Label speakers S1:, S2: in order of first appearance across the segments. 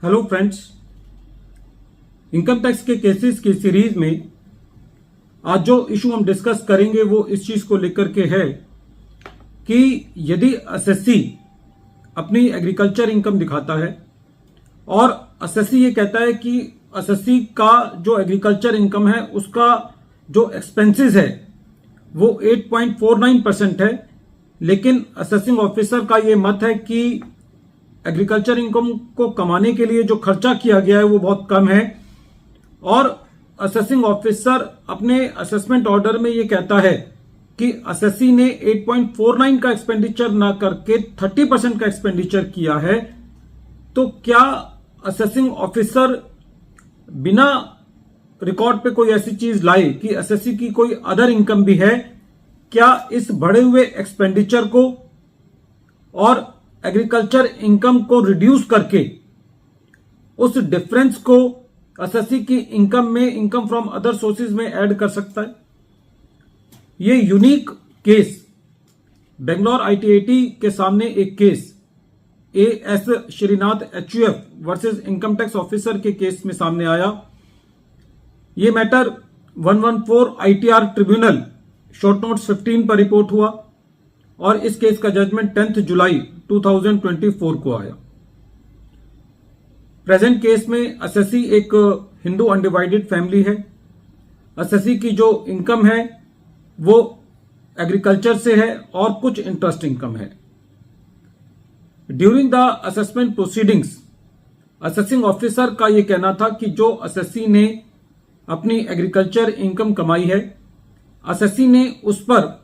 S1: Hello friends, income tax के cases की series में आज जो इशू हम डिस्कस करेंगे वो इस चीज को लेकर के है कि यदि एसएससी अपनी एग्रीकल्चर इनकम दिखाता है और एसएससी ये कहता है कि एसएससी का जो एग्रीकल्चर इनकम है उसका जो एक्सपेंसेस है वो 8.49% है, लेकिन असेसिंग ऑफिसर का ये मत है कि एग्रीकल्चर इनकम को कमाने के लिए जो खर्चा किया गया है वो बहुत कम है। और असेसिंग ऑफिसर अपने असेसमेंट ऑर्डर में ये कहता है कि एसएससी ने 8.49 का एक्सपेंडिचर ना करके 30% का एक्सपेंडिचर किया है। तो क्या असेसिंग ऑफिसर बिना रिकॉर्ड पे कोई ऐसी चीज लाए कि एसएससी की कोई अदर इनकम भी है, क्या इस बढ़े हुए एक्सपेंडिचर को और एग्रीकल्चर इनकम को रिड्यूस करके उस डिफरेंस को एसएससी की इनकम में, इनकम फ्रॉम अदर सोर्सेज में ऐड कर सकता है? ये यूनिक केस बेंगलोर आईटीआईटी के सामने एक case AS Srinath HUF versus income tax officer के केस में सामने आया। ये matter 114 ITR tribunal short notes 15 पर रिपोर्ट हुआ और इस केस का जजमेंट 10 जुलाई 2024 को आया। प्रेजेंट केस में एसएससी एक हिंदू अनडिवाइडेड फैमिली है। एसएससी की जो इनकम है वो एग्रीकल्चर से है और कुछ इंटरेस्ट इनकम है। During the assessment proceedings assessing officer का यह कहना था कि जो एसएससी ने अपनी एग्रीकल्चर इनकम कमाई है, एसएससी ने उस पर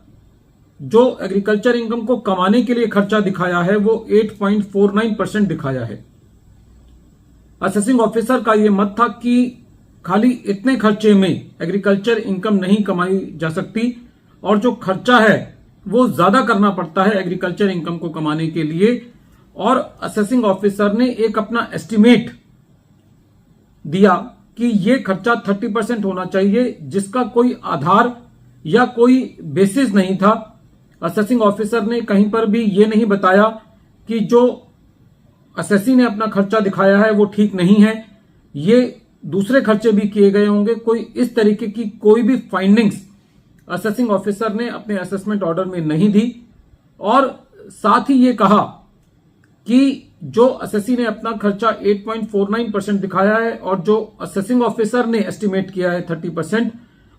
S1: जो एग्रीकल्चर इनकम को कमाने के लिए खर्चा दिखाया है वो 8.49% दिखाया है। असेसिंग ऑफिसर का यह मत था कि खाली इतने खर्चे में एग्रीकल्चर इनकम नहीं कमाई जा सकती और जो खर्चा है वो ज्यादा करना पड़ता है एग्रीकल्चर इनकम को कमाने के लिए। और असेसिंग ऑफिसर ने एक अपना एस्टिमेट दिया कि ये खर्चा 30% होना चाहिए, जिसका कोई आधार या कोई बेसिस नहीं था। असेसिंग ऑफिसर ने कहीं पर भी ये नहीं बताया कि जो एसएससी ने अपना खर्चा दिखाया है वो ठीक नहीं है, ये दूसरे खर्चे भी किए गए होंगे। कोई इस तरीके की कोई भी फाइंडिंग्स असेसिंग ऑफिसर ने अपने असेसमेंट ऑर्डर में नहीं दी। और साथ ही ये कहा कि जो एसएससी ने अपना खर्चा 8.49% दिखाया है और जो असेसिंग ऑफिसर ने एस्टिमेट किया है 30%,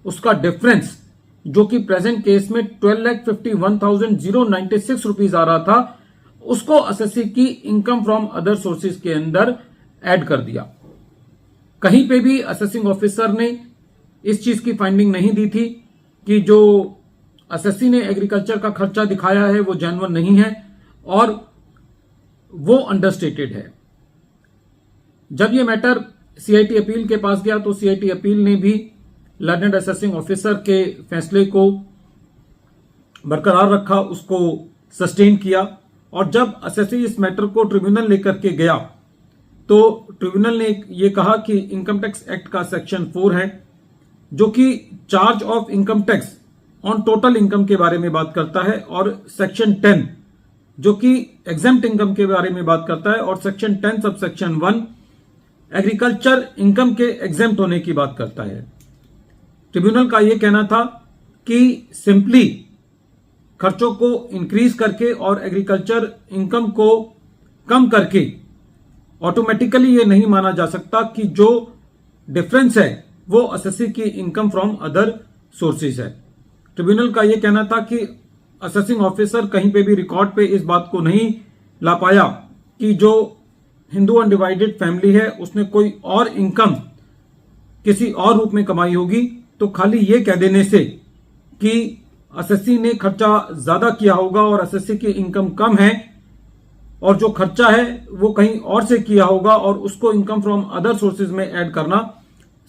S1: उसका डिफरेंस जो कि प्रेजेंट केस में 12,51,096 रुपीज आ रहा था, उसको एसएससी की इनकम फ्रॉम अदर सोर्सेज के अंदर ऐड कर दिया। कहीं पे भी असेसिंग ऑफिसर ने इस चीज की फाइंडिंग नहीं दी थी कि जो एसएससी ने एग्रीकल्चर का खर्चा दिखाया है वो जेन्युइन नहीं है और वो अंडरस्टेटेड है। जब ये मैटर सीआईटी अपील के पास गया तो सीआईटी अपील ने भी लर्नेड असेसिंग ऑफिसर के फैसले को बरकरार रखा, उसको सस्टेन किया। और जब एसएससी इस मैटर को ट्रिब्यूनल लेकर के गया तो ट्रिब्यूनल ने ये कहा कि इनकम टैक्स एक्ट का सेक्शन 4 है जो कि charge of income tax on total income के बारे में बात करता है, और सेक्शन 10 जो कि एग्जेम्प्ट इनकम के बारे में बात करता है, और section 10 sub section 1 agriculture income के एग्जेम्प्ट होने की बात करता है। ट्रिब्यूनल का यह कहना था कि सिंपली खर्चों को इंक्रीज करके और एग्रीकल्चर इनकम को कम करके ऑटोमेटिकली ये नहीं माना जा सकता कि जो डिफरेंस है वो एसएससी की इनकम फ्रॉम अदर सोर्सेज है। ट्रिब्यूनल का यह कहना था कि असेसिंग ऑफिसर कहीं पे भी रिकॉर्ड पे इस बात को नहीं ला पाया कि जो हिंदू अनडिवाइडेड फैमिली है उसने कोई और इनकम किसी और रूप में कमाई होगी। तो खाली ये कह देने से कि एसएससी ने खर्चा ज्यादा किया होगा और एसएससी की इनकम कम है और जो खर्चा है वो कहीं और से किया होगा और उसको इनकम फ्रॉम अदर सोर्सेज में ऐड करना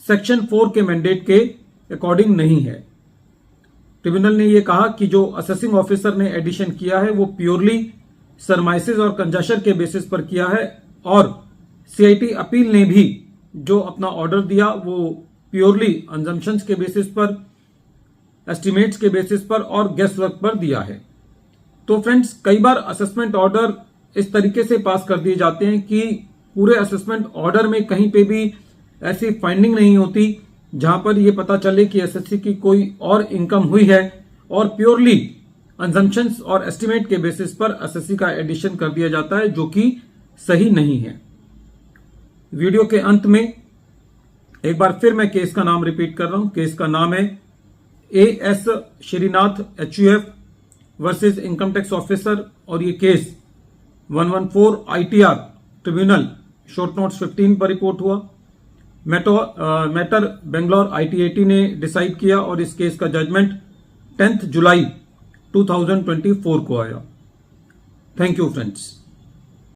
S1: सेक्शन 4 के मैंडेट के अकॉर्डिंग नहीं है। ट्रिब्यूनल ने यह कहा कि जो असेसिंग ऑफिसर ने एडिशन किया है वो प्योरली सरमाइसेस और कंजक्शन के बेसिस पर किया है, और सीआईटी अपील ने भी जो अपना ऑर्डर दिया वो प्योरली अंजम्पशंस के बेसिस पर, एस्टिमेट्स के बेसिस पर और गेस वर्क पर दिया है। तो फ्रेंड्स, कई बार असेसमेंट ऑर्डर इस तरीके से पास कर दिए जाते हैं कि पूरे असेसमेंट ऑर्डर में कहीं पे भी ऐसी फाइंडिंग नहीं होती जहां पर यह पता चले कि एसएससी की कोई और इनकम हुई है, और प्योरली अंजम्पशंस और एस्टिमेट के बेसिस पर एसएससी का एडिशन कर दिया जाता है, जो कि सही नहीं है। वीडियो के अंत में एक बार फिर मैं केस का नाम रिपीट कर रहा हूं। केस का नाम है AS Srinath HUF versus income tax officer, और ये case 114 ITR tribunal short notes 15 पर रिपोर्ट हुआ। मैटर बेंगलोर IT80 ने डिसाइड किया और इस केस का जजमेंट 10 जुलाई 2024 को आया। Thank you friends.